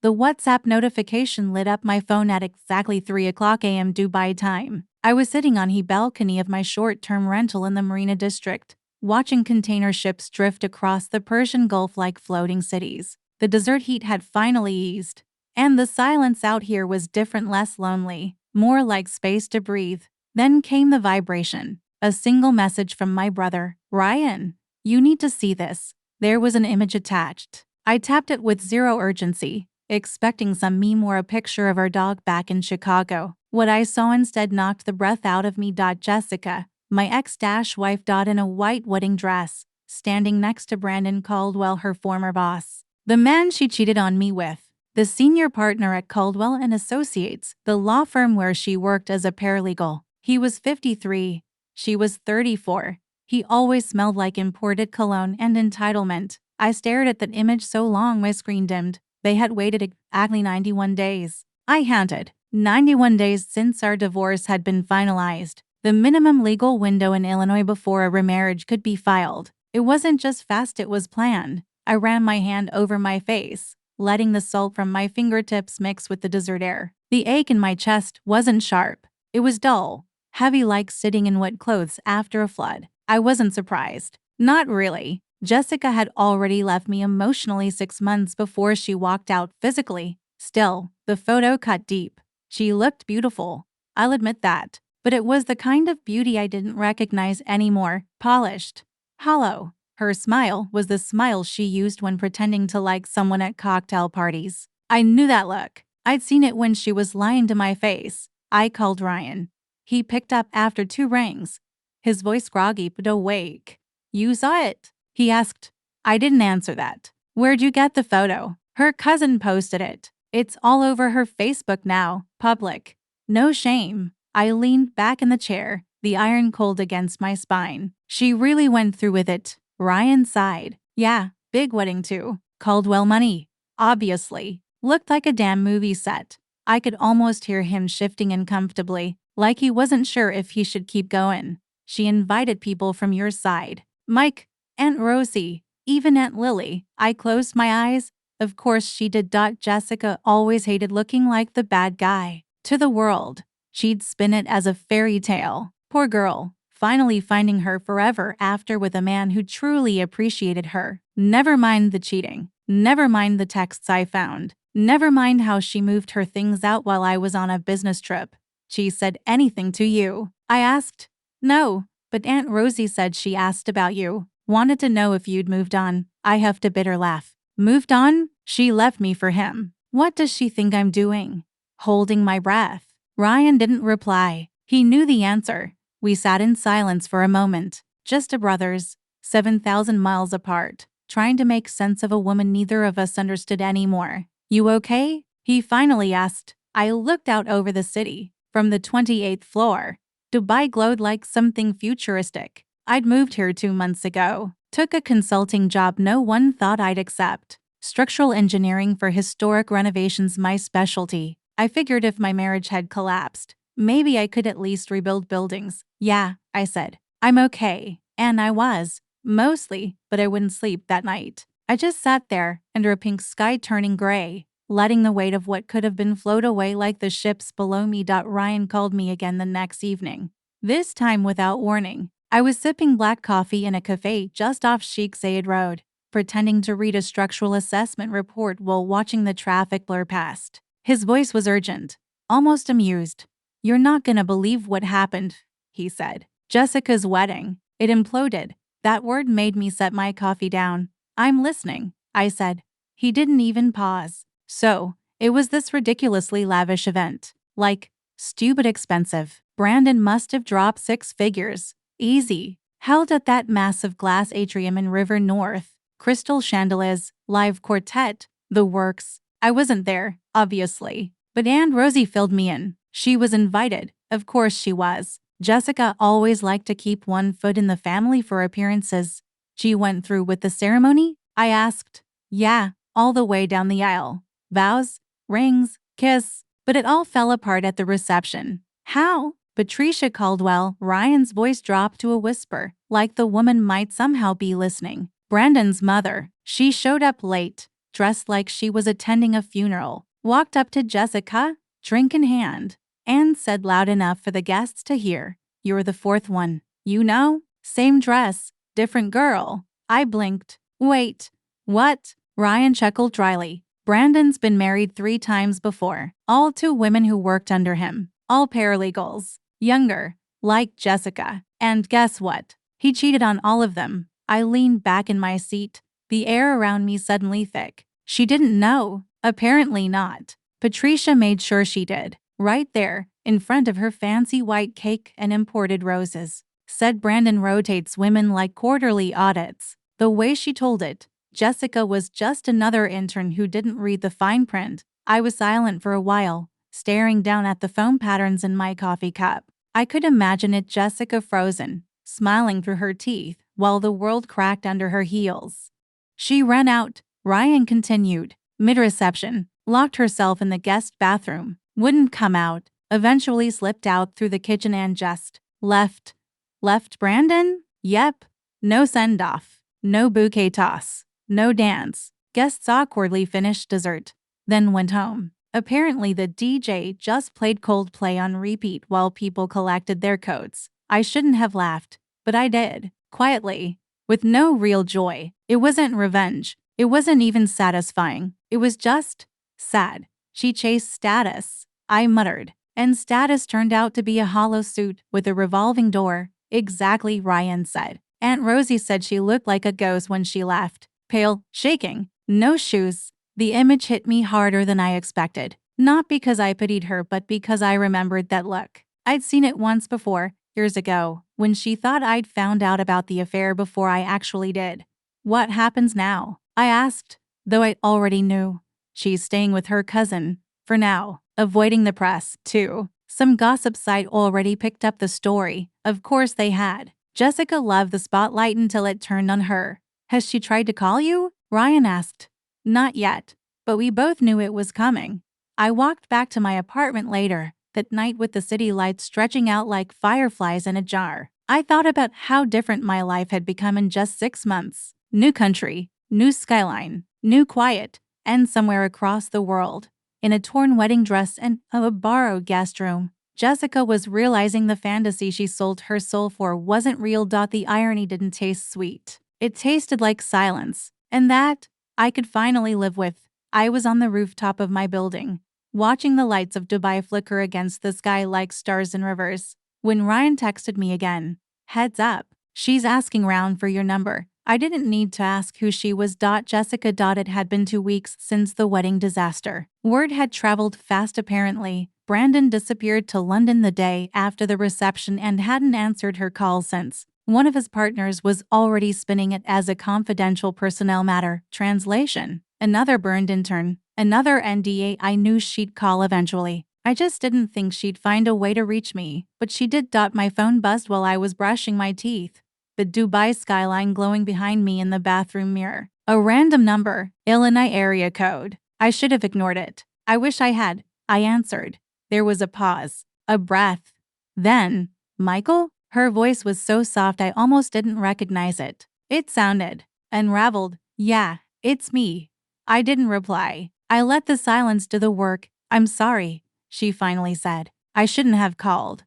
The WhatsApp notification lit up my phone at exactly 3 o'clock a.m. Dubai time. I was sitting on the balcony of my short-term rental in the Marina District, watching container ships drift across the Persian Gulf like floating cities. The desert heat had finally eased, and the silence out here was different, less lonely, more like space to breathe. Then came the vibration. A single message from my brother. "Ryan, you need to see this." There was an image attached. I tapped it with zero urgency, expecting some meme or a picture of our dog back in Chicago. What I saw instead knocked the breath out of me. Jessica, my ex-wife, in a white wedding dress, standing next to Brandon Caldwell, her former boss. The man she cheated on me with. The senior partner at Caldwell and Associates, the law firm where she worked as a paralegal. He was 53. She was 34. He always smelled like imported cologne and entitlement. I stared at that image so long my screen dimmed. They had waited exactly 91 days. I counted. 91 days since our divorce had been finalized. The minimum legal window in Illinois before a remarriage could be filed. It wasn't just fast, it was planned. I ran my hand over my face, letting the salt from my fingertips mix with the desert air. The ache in my chest wasn't sharp. It was dull, heavy, like sitting in wet clothes after a flood. I wasn't surprised. Not really. Jessica had already left me emotionally 6 months before she walked out physically. Still, the photo cut deep. She looked beautiful. I'll admit that. But it was the kind of beauty I didn't recognize anymore. Polished. Hollow. Her smile was the smile she used when pretending to like someone at cocktail parties. I knew that look. I'd seen it when she was lying to my face. I called Ryan. He picked up after 2 rings, his voice groggy but awake. "You saw it?" he asked. I didn't answer that. "Where'd you get the photo?" "Her cousin posted it. It's all over her Facebook now. Public. No shame." I leaned back in the chair, the iron cold against my spine. "She really went through with it." Ryan sighed. "Yeah, big wedding too. Caldwell money. Obviously. Looked like a damn movie set." I could almost hear him shifting uncomfortably, like he wasn't sure if he should keep going. "She invited people from your side. Mike, Aunt Rosie, even Aunt Lily." I closed my eyes. Of course she did. Jessica always hated looking like the bad guy. To the world, she'd spin it as a fairy tale. Poor girl, finally finding her forever after with a man who truly appreciated her. Never mind the cheating. Never mind the texts I found. Never mind how she moved her things out while I was on a business trip. "She said anything to you?" I asked. "No, but Aunt Rosie said she asked about you. Wanted to know if you'd moved on." I huffed a bitter laugh. "Moved on? She left me for him. What does she think I'm doing?" Holding my breath. Ryan didn't reply. He knew the answer. We sat in silence for a moment, just a brothers, 7,000 miles apart, trying to make sense of a woman neither of us understood anymore. "You okay?" he finally asked. I looked out over the city. From the 28th floor, Dubai glowed like something futuristic. I'd moved here 2 months ago. Took a consulting job no one thought I'd accept. Structural engineering for historic renovations, my specialty. I figured if my marriage had collapsed, maybe I could at least rebuild buildings. "Yeah," I said. "I'm okay." And I was. Mostly, but I wouldn't sleep that night. I just sat there, under a pink sky turning gray, letting the weight of what could have been float away like the ships below me. Ryan called me again the next evening. This time without warning. I was sipping black coffee in a cafe just off Sheikh Zayed Road, pretending to read a structural assessment report while watching the traffic blur past. His voice was urgent, almost amused. "You're not gonna believe what happened," he said. "Jessica's wedding. It imploded." That word made me set my coffee down. "I'm listening," I said. He didn't even pause. "So, it was this ridiculously lavish event. Like, stupid expensive. Brandon must have dropped 6 figures. Easy. Held at that massive glass atrium in River North. Crystal chandeliers, live quartet, the works. I wasn't there, obviously. But Aunt Rosie filled me in. She was invited. Of course she was. Jessica always liked to keep one foot in the family for appearances. "She went through with the ceremony?" I asked. "Yeah, all the way down the aisle. Vows, rings, kiss." But it all fell apart at the reception. "How?" Patricia Caldwell. Ryan's voice dropped to a whisper, like the woman might somehow be listening. "Brandon's mother. She showed up late. dressed like she was attending a funeral, walked up to Jessica, drink in hand, and said loud enough for the guests to hear, "You're the fourth one. You know? Same dress, different girl." I blinked. "Wait, what?" Ryan chuckled dryly. "Brandon's been married 3 times before, all to women who worked under him, all paralegals, younger, like Jessica. And guess what? He cheated on all of them." I leaned back in my seat, the air around me suddenly thick. She didn't know. Apparently not. Patricia made sure she did. Right there, in front of her fancy white cake and imported roses. Said Brandon rotates women like quarterly audits. The way she told it, Jessica was just another intern who didn't read the fine print. I was silent for a while, staring down at the foam patterns in my coffee cup. I could imagine it, Jessica frozen, smiling through her teeth, while the world cracked under her heels. She ran out, Ryan continued, mid-reception, locked herself in the guest bathroom, wouldn't come out, eventually slipped out through the kitchen and just left. Left Brandon? Yep. No send-off, no bouquet toss, no dance. Guests awkwardly finished dessert, then went home. Apparently the DJ just played Coldplay on repeat while people collected their coats. I shouldn't have laughed, but I did, quietly, with no real joy. It wasn't revenge. It wasn't even satisfying. It was just sad. She chased status, I muttered, and status turned out to be a hollow suit with a revolving door. Exactly, Ryan said. Aunt Rosie said she looked like a ghost when she left. Pale, shaking, no shoes. The image hit me harder than I expected. Not because I pitied her, but because I remembered that look. I'd seen it once before, years ago, when she thought I'd found out about the affair before I actually did. "What happens now?" I asked, though I already knew. "She's staying with her cousin, for now, avoiding the press, too." Some gossip site already picked up the story. Of course they had. Jessica loved the spotlight until it turned on her. "Has she tried to call you?" Ryan asked. "Not yet, but we both knew it was coming." I walked back to my apartment later, that night with the city lights stretching out like fireflies in a jar. I thought about how different my life had become in just 6 months. New country, new skyline, new quiet, and somewhere across the world, in a torn wedding dress and a borrowed guest room, Jessica was realizing the fantasy she sold her soul for wasn't real. The irony didn't taste sweet. It tasted like silence, and that I could finally live with. I was on the rooftop of my building, watching the lights of Dubai flicker against the sky like stars in reverse, when Ryan texted me again. "Heads up, she's asking round for your number." I didn't need to ask who she was. Jessica. It had been 2 weeks since the wedding disaster. Word had traveled fast apparently. Brandon disappeared to London the day after the reception and hadn't answered her call since. One of his partners was already spinning it as a confidential personnel matter. Translation: another burned intern, another NDA. I knew she'd call eventually. I just didn't think she'd find a way to reach me, but she did. My phone buzzed while I was brushing my teeth. The Dubai skyline glowing behind me in the bathroom mirror. A random number, Illinois area code. I should have ignored it. I wish I had. I answered. There was a pause, a breath. Then, "Michael?" Her voice was so soft I almost didn't recognize it. It sounded unraveled. "Yeah, it's me." I didn't reply. I let the silence do the work. "I'm sorry," she finally said. "I shouldn't have called.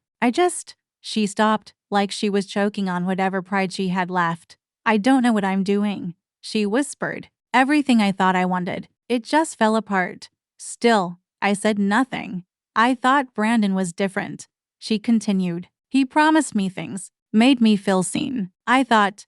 She stopped, like she was choking on whatever pride she had left. "I don't know what I'm doing," she whispered. "Everything I thought I wanted. It just fell apart." Still, I said nothing. "I thought Brandon was different," she continued. "He promised me things, made me feel seen. I thought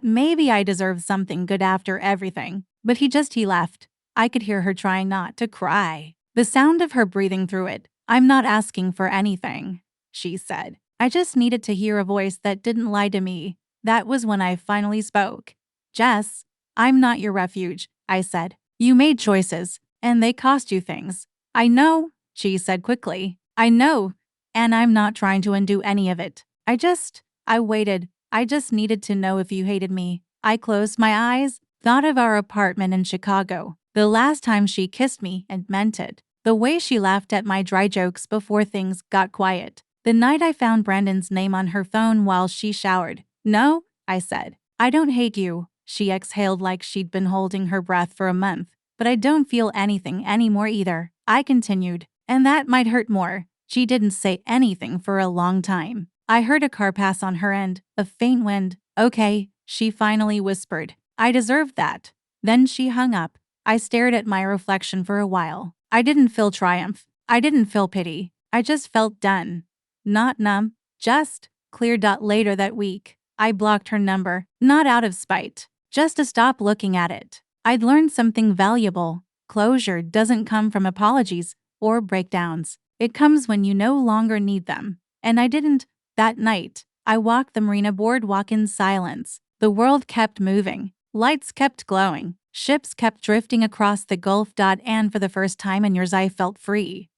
maybe I deserved something good after everything. But he left." I could hear her trying not to cry. The sound of her breathing through it. "I'm not asking for anything," she said. I just needed to hear a voice that didn't lie to me. That was when I finally spoke. "Jess, I'm not your refuge," I said. "You made choices, and they cost you things." "I know," she said quickly. "I know, and I'm not trying to undo any of it. I waited. I just needed to know if you hated me." I closed my eyes, thought of our apartment in Chicago, the last time she kissed me and meant it, the way she laughed at my dry jokes before things got quiet. The night I found Brandon's name on her phone while she showered. "No," I said. "I don't hate you." She exhaled like she'd been holding her breath for a month. but I don't feel anything anymore either," I continued. "And that might hurt more." She didn't say anything for a long time. I heard a car pass on her end, a faint wind. "Okay," she finally whispered. "I deserved that." Then she hung up. I stared at my reflection for a while. I didn't feel triumph. I didn't feel pity. I just felt done. Not numb, just clear. Later that week, I blocked her number, not out of spite, just to stop looking at it. I'd learned something valuable. Closure doesn't come from apologies or breakdowns. It comes when you no longer need them. And I didn't. That night, I walked the marina boardwalk in silence. The world kept moving. Lights kept glowing. Ships kept drifting across the Gulf. And for the first time in years, I felt free.